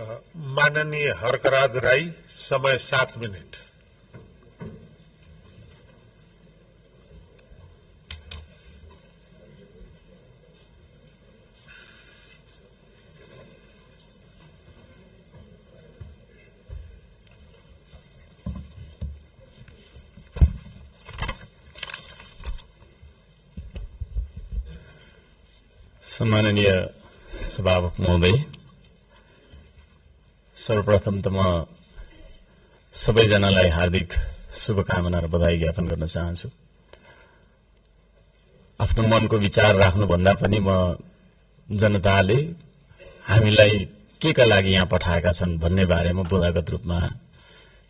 माननीय हर्कराज राई, समय 7 मिनट। सम्माननीय सभामुख महोदय, सर्वप्रथम त म सबैजनालाई हार्दिक शुभकामना र बधाई ज्ञापन गर्न चाहन्छु। आफ्नो मनको विचार राख्नुभन्दा पनि म जनताले हामीलाई के का लागि यहाँ पठाएका छन् भन्ने बारेमा बुदागत रूपमा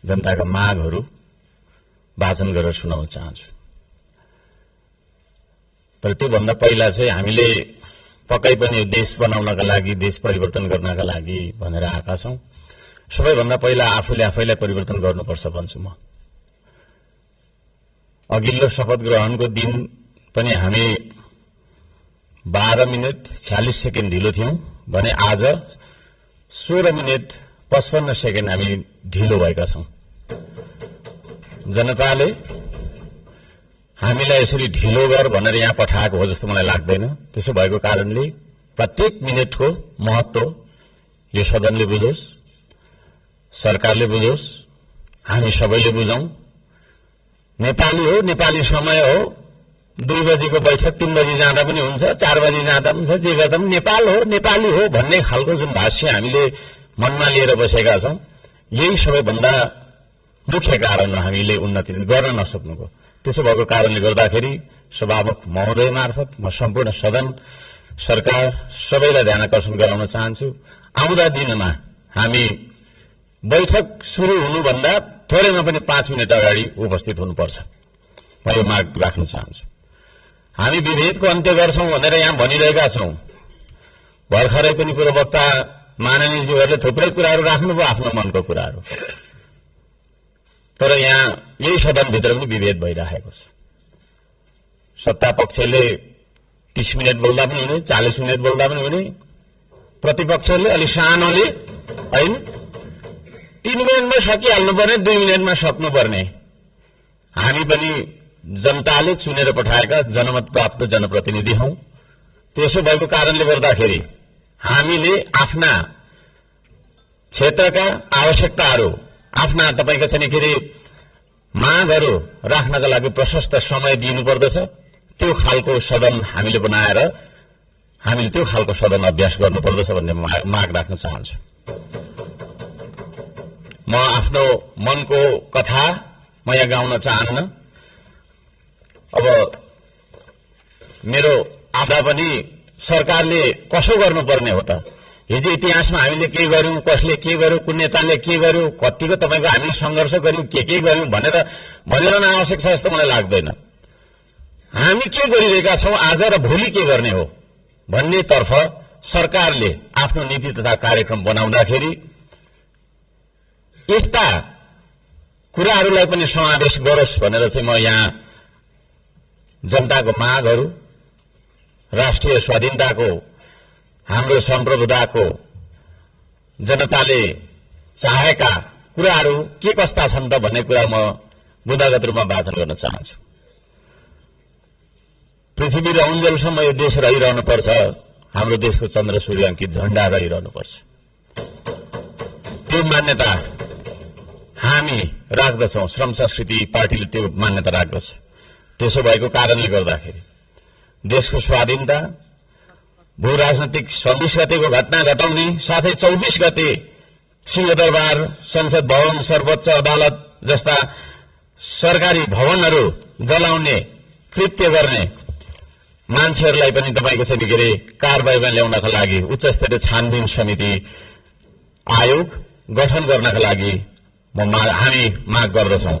जनताका मागहरू वाचन गरेर सुनाउन चाहन्छु। तर त्योभन्दा पहिला चाहिँ हामीले पक्कै पनि देश बनाउनका लागि, देश परिवर्तन गर्नका लागि भनेर आएका छौं। सबैभन्दा पहिला आफूले आफैलाई परिवर्तन गर्नुपर्छ भन्छु म। अघिल्लो शपथ ग्रहणको दिन पनि हामी 12 मिनेट 46 सेकेन्ड ढिलो थियौं भने आज 16 मिनेट 55 सेकेन्ड हामी ढिलो भएका छौं। जनताले हामीलाई यसरी ढिलो गर भनेर यहाँ पठाएको हो जस्तो मलाई लाग्दैन। त्यसो भएको कारणले प्रत्येक मिनेटको महत्व यो सदनले बुझोस्, सरकारले बुझोस्, हामी सबैले बुझौं। नेपाली हो, नेपाली समय हो। 2 बजेको बैठक 3 बजे जाँदा पनि हुन्छ, 4 बजे जाँदा पनि हुन्छ, जे गर्दा पनि नेपाल हो, नेपाली हो भन्ने खालको जुन भाष्य हामीले मनमा लिएर बसेका छौं, यही सबैभन्दा मुख्य कारण हो हामीले उन्नति गर्न नसक्नुको। त्यसो भएको कारणले गर्दाखेरि सभामुख महोदय मार्फत म सम्पूर्ण सदन, सरकार सबैलाई ध्यान आकर्षण गराउन चाहन्छु। आउँदा दिनमा हामी बैठक सुरु हुनुभन्दा थोरैमा पनि 5 मिनेट अगाडि उपस्थित हुनुपर्छ, म यो माग राख्न चाहन्छु। हामी विभेदको अन्त्य गर्छौं भनेर यहाँ भनिरहेका छौं। भर्खरै पनि पूर्ववक्ता माननीयज्यूहरूले थुप्रै कुराहरू राख्नुभयो, आफ्नो मनको कुराहरू। तर यहाँ यही सदनभित्र पनि विभेद भइरहेको छ। सत्ता पक्षले 30 मिनेट बोल्दा पनि हुने, 40 मिनेट बोल्दा पनि हुने, प्रतिपक्षले अलि सानोले हैन 3 मिनेटमा सकिहाल्नु पर्ने, 2 मिनेटमा सक्नुपर्ने। हामी पनि जनताले चुनेर पठाएका जनमत प्राप्त जनप्रतिनिधि हौं। त्यसो भएको कारणले गर्दाखेरि हामीले आफ्ना क्षेत्रका आवश्यकताहरू, आफ्ना तपाईका चाहिँ के रे मागहरू राख्नका लागि प्रशस्त समय दिनुपर्दछ। त्यो खालको सदन हामीले बनाएर हामीले त्यो खालको सदन अभ्यास गर्नुपर्दछ भन्ने माग राख्न चाहन्छु। म आफ्नो मनको कथा म यहाँ गाउन चाहन्न। अब मेरो आफा पनि सरकारले कसो गर्नुपर्ने हो त? हिजो इतिहासमा हामीले के गर्यौं, कसले के गर्यो, कुन नेताले के गर्यो, कतिको तपाईको हामीले संघर्ष गर्यौं, के गर्यौं भनेर भनिरहन आवश्यक छ जस्तो मलाई लाग्दैन। हामी के गरिरहेका छौं आज र भोलि के गर्ने हो भन्ने तर्फ सरकारले आफ्नो नीति तथा कार्यक्रम बनाउँदाखेरि यस्ता कुराहरूलाई पनि समावेश गरोस् भनेर चाहिँ म यहाँ जनताको मागहरू, राष्ट्रिय स्वाधीनताको, हाम्रो सम्प्रभुताको, जनताले चाहेका कुराहरू के कस्ता छन् त भन्ने कुरा म बुदागत रूपमा वाचन गर्न चाहन्छु। पृथ्वी रहुन्जेलसम्म यो देश रहिरहनुपर्छ, हाम्रो देशको चन्द्र सूर्य अंकित झण्डा रहिरहनुपर्छ। त्यो मान्यता हामी राख्दछौं। श्रम संस्कृति पार्टीले त्यो मान्यता राख्दछ। त्यसो भएको कारणले गर्दाखेरि देशको स्वाधीनता, भू राजनैतिक 26 गतेको घटना घटाउने साथै 24 गते सिंहदरबार, संसद भवन, सर्वोच्च अदालत जस्ता सरकारी भवनहरू जलाउने कृत्य गर्ने मान्छेहरूलाई पनि तपाईको चाहिँ के रे कारबाहीमा ल्याउनका लागि उच्च स्तरीय छानबिन समिति आयोग गठन गर्नका लागि हामी माग गर्दछौं।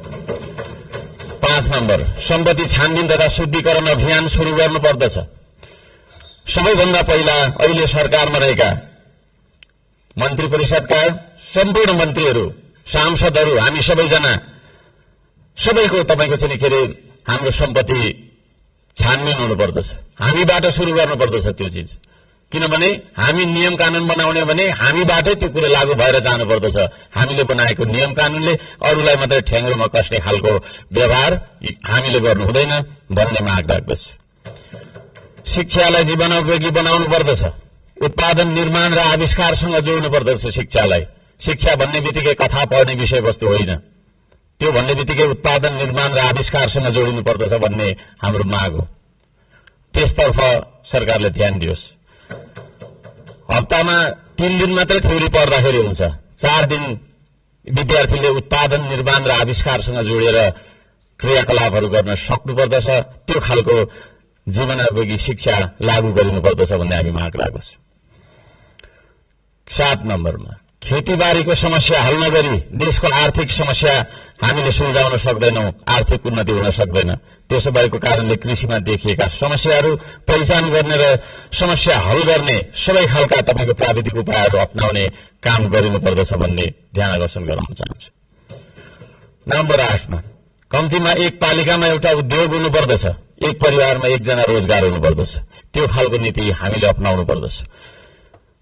5 नम्बर, सम्पत्ति छानबिन तथा शुद्धिकरण अभियान सुरु गर्नुपर्दछ। सबैभन्दा पहिला अहिले सरकारमा रहेका मन्त्री परिषदका सम्पूर्ण मन्त्रीहरू, सांसदहरू, हामी सबैजना सबैको तपाईको चाहिँ के रे हाम्रो सम्पत्ति छानबिन हुनुपर्दछ। हामीबाट सुरु गर्नुपर्दछ त्यो चीज। किनभने हामी नियम कानून बनाउने भने हामीबाटै त्यो कुरो लागू भएर जानु पर्दछ। हामीले बनाएको नियम कानूनले अरूलाई मात्रै ठेङ्ग्रोमा कस्ने खालको व्यवहार हामीले गर्नु हुँदैन भन्ने माग राख्दछु। शिक्षालाई जीवनोपयोगी बनाउनु पर्दछ। उत्पादन निर्माण र आविष्कारसँग जोड्नु पर्दछ शिक्षालाई। शिक्षा भन्ने बित्तिकै कथा पढ्ने विषयवस्तु होइन, त्यो भन्ने बित्तिकै उत्पादन निर्माण र आविष्कारसँग जोडिनु पर्दछ भन्ने हाम्रो माग हो। त्यसतर्फ सरकारले ध्यान दियोस्। हप्तामा 3 दिन मात्रै थ्योरी पढ्दाखेरि हुन्छ, 4 दिन विद्यार्थीले उत्पादन निर्माण र आविष्कारसँग जोडेर क्रियाकलापहरू गर्न सक्नुपर्दछ। त्यो खालको जीवनोपयोगी शिक्षा लागू गरिनुपर्दछ भन्ने हामी माग राख्दछौँ। 7 नम्बरमा खेतीबारीको समस्या हल नगरी देशको आर्थिक समस्या हामीले सुल्झाउन सक्दैनौं, आर्थिक उन्नति हुन सक्दैन। त्यसो भएको कारणले कृषिमा देखिएका समस्याहरू पहिचान गर्ने र समस्या हल गर्ने सबै खालका तपाईको प्राविधिक उपायहरू अपनाउने काम गरिनुपर्दछ भन्ने ध्यान आकर्षण गराउन चाहन्छु। नम्बर 8 मा कम्तीमा एक पालिकामा एउटा उद्योग हुनुपर्दछ, एक परिवारमा एकजना रोजगार हुनुपर्दछ। त्यो खालको नीति हामीले अपनाउनु पर्दछ।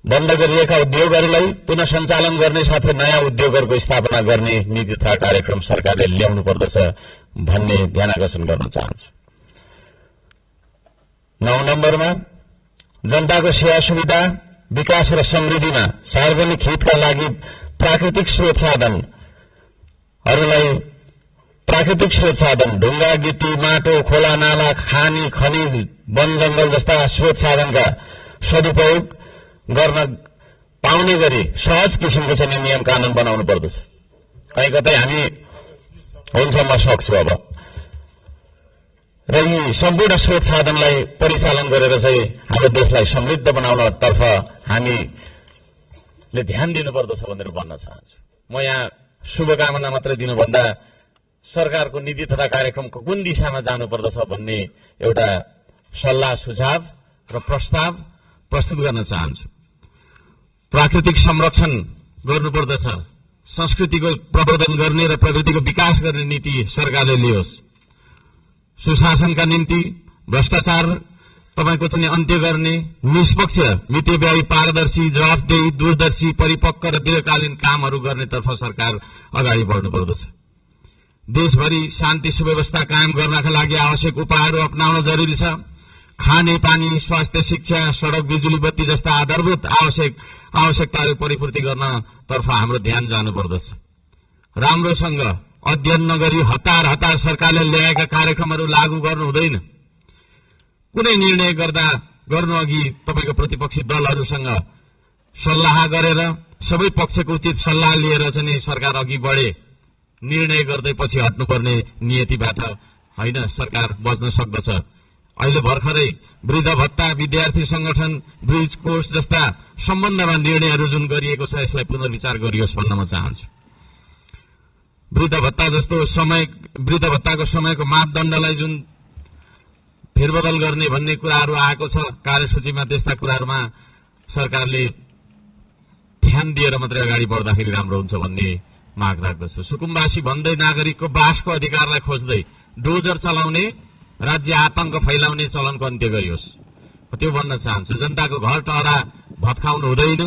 बन्द गरिएका उद्योगहरूलाई पुनः सञ्चालन गर्ने साथै नयाँ उद्योगहरूको स्थापना गर्ने नीति तथा कार्यक्रम सरकारले ल्याउनु पर्दछ भन्ने ध्यान आकर्षण गर्न चाहन्छु। 9 नम्बरमा जनताको सेवा सुविधा, विकास र समृद्धिमा सार्वजनिक हितका लागि प्राकृतिक स्रोत साधन ढुङ्गा, गिटी, माटो, खोला, नाला, खानी, खनिज, वन जंगल जस्ता स्रोत साधनका सदुपयोग गर्न पाउने गरी सहज किसिमको चाहिँ नियम कानून बनाउनु पर्दछ। कहीँ कतै हामी हुन्छ म सक्छु अब र यी सम्पूर्ण स्रोत साधनलाई परिचालन गरेर चाहिँ हाम्रो देशलाई समृद्ध बनाउनतर्फ हामीले ध्यान दिनुपर्दछ भनेर भन्न चाहन्छु। म यहाँ शुभकामना मात्रै दिनुभन्दा सरकारको नीति तथा कार्यक्रमको कुन दिशामा जानुपर्दछ भन्ने एउटा सल्लाह सुझाव र प्रस्ताव प्रस्तुत गर्न चाहन्छु। प्राकृतिक संरक्षण गर्नुपर्दछ, संस्कृतिको प्रवर्धन गर्ने र प्रकृतिको विकास गर्ने नीति सरकारले लियोस्। सुशासनका निम्ति भ्रष्टाचार तपाईको चाहिँ अन्त्य गर्ने, निष्पक्ष, मितव्ययी, पारदर्शी, जवाफदेही, दूरदर्शी, परिपक्व र दीर्घकालीन कामहरू गर्नेतर्फ सरकार अगाडि बढ्नुपर्दछ। देशभरि शान्ति सुव्यवस्था कायम गर्नका लागि आवश्यक उपायहरू अपनाउन जरुरी छ। खाने पानी, स्वास्थ्य, शिक्षा, सड़क, बिजुली बत्ती जस्ता आधारभूत आवश्यकताहरू परिपूर्ति गर्नतर्फ हाम्रो ध्यान जानुपर्दछ। राम्रोसँग अध्ययन नगरी हतार सरकारले ल्याएका कार्यक्रमहरू लागू गर्नु हुँदैन। कुनै निर्णय गर्नु अघि तपाईको प्रतिपक्षी दलहरूसँग सल्लाह गरेर सबै पक्षको उचित सल्लाह लिएर चाहिँ सरकार अघि बढे। निर्णय गर्दै पछि हट्नुपर्ने नियतिबाट होइन सरकार बच्न सक्दछ। अहिले भर्खरै वृद्ध भत्ता, विद्यार्थी संगठन, ब्रिज कोर्स जस्ता सम्बन्धमा निर्णयहरू जुन गरिएको छ यसलाई पुनर्विचार गरियोस् भन्न म चाहन्छु। वृद्ध भत्ताको समयको मापदण्डलाई जुन फेरबदल गर्ने भन्ने कुराहरू आएको छ कार्यसूचीमा, त्यस्ता कुराहरूमा सरकारले ध्यान दिएर मात्रै अगाडि बढ्दाखेरि राम्रो हुन्छ भन्ने माग राख्दछु। सुकुम्बासी भन्दै नागरिकको बासको अधिकारलाई खोज्दै डोजर चलाउने, राज्य आतंक फैलाउने चलनको अन्त्य गरियोस्। त्यो भन्न चाहन्छु। जनताको घर टहरा भत्काउनु हुँदैन,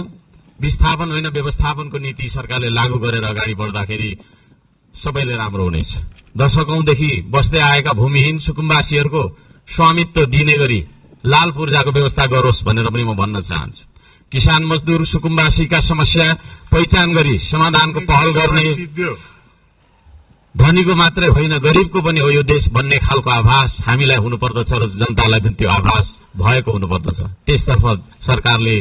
विस्थापन होइन व्यवस्थापनको नीति सरकारले लागू गरेर अगाडि बढ्दाखेरि सबैले राम्रो हुनेछ। दशकौंदेखि बस्दै आएका भूमिहीन सुकुम्बासीहरूको स्वामित्व दिने गरी लाल पूर्जाको व्यवस्था गरोस् भनेर पनि म भन्न चाहन्छु। किसान मजदूर सुकुम्बासीका समस्या पहिचान गरी समाधानको पहल गर्ने, धनीको मात्रै होइन गरीबको पनि हो यो देश भन्ने खालको आभास हामीलाई हुनुपर्दछ र जनतालाई पनि त्यो आभास भएको हुनुपर्दछ। त्यसतर्फ सरकारले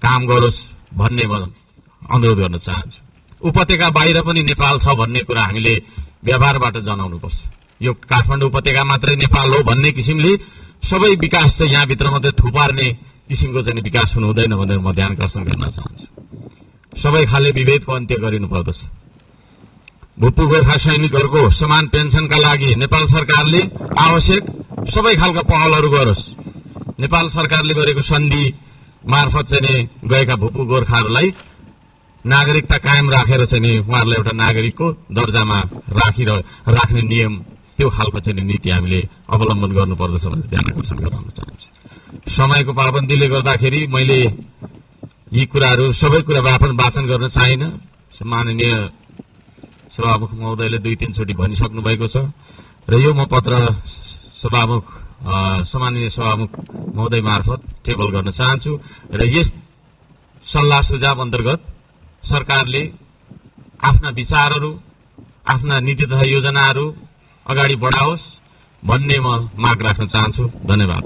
काम गरोस् भन्ने म अनुरोध गर्न चाहन्छु। उपत्यका बाहिर पनि नेपाल छ भन्ने कुरा हामीले व्यवहारबाट जनाउनुपर्छ। यो काठमाडौँ उपत्यका मात्रै नेपाल हो भन्ने किसिमले सबै विकास चाहिँ यहाँभित्र मात्रै थुपार्ने किसिमको चाहिँ विकास हुनु हुँदैन भनेर म ध्यान आकर्षण गर्न चाहन्छु। सबै खाले विभेदको अन्त्य गरिनुपर्दछ। भूपू गोर्खा सैनिकहरूको समान पेन्सनका लागि नेपाल सरकारले आवश्यक सबै खालका पहलहरू गरोस्। नेपाल सरकारले गरेको सन्धि मार्फत चाहिँ गएका भूपू गोर्खाहरूलाई नागरिकता कायम राखेर चाहिँ उहाँहरूलाई एउटा नागरिकको दर्जामा राख्ने नियम त्यो खालको चाहिँ नीति हामीले अवलम्बन गर्नुपर्दछ भनेर ध्यान आकर्षण गराउन चाहन्छु। समयको पाबन्दीले गर्दाखेरि मैले यी कुराहरू सबै कुरा वाचन गर्न चाहिन। माननीय सभामुख महोदयले 2-3 चोटि भनिसक्नु भएको छ र यो म पत्र सम्माननीय सभामुख महोदय मार्फत टेबल गर्न चाहन्छु र यस सल्लाह सुझाव अन्तर्गत सरकारले आफ्ना विचारहरू, आफ्ना नीति तथा योजनाहरू अगाडि बढाओस् भन्ने म माग राख्न चाहन्छु। धन्यवाद।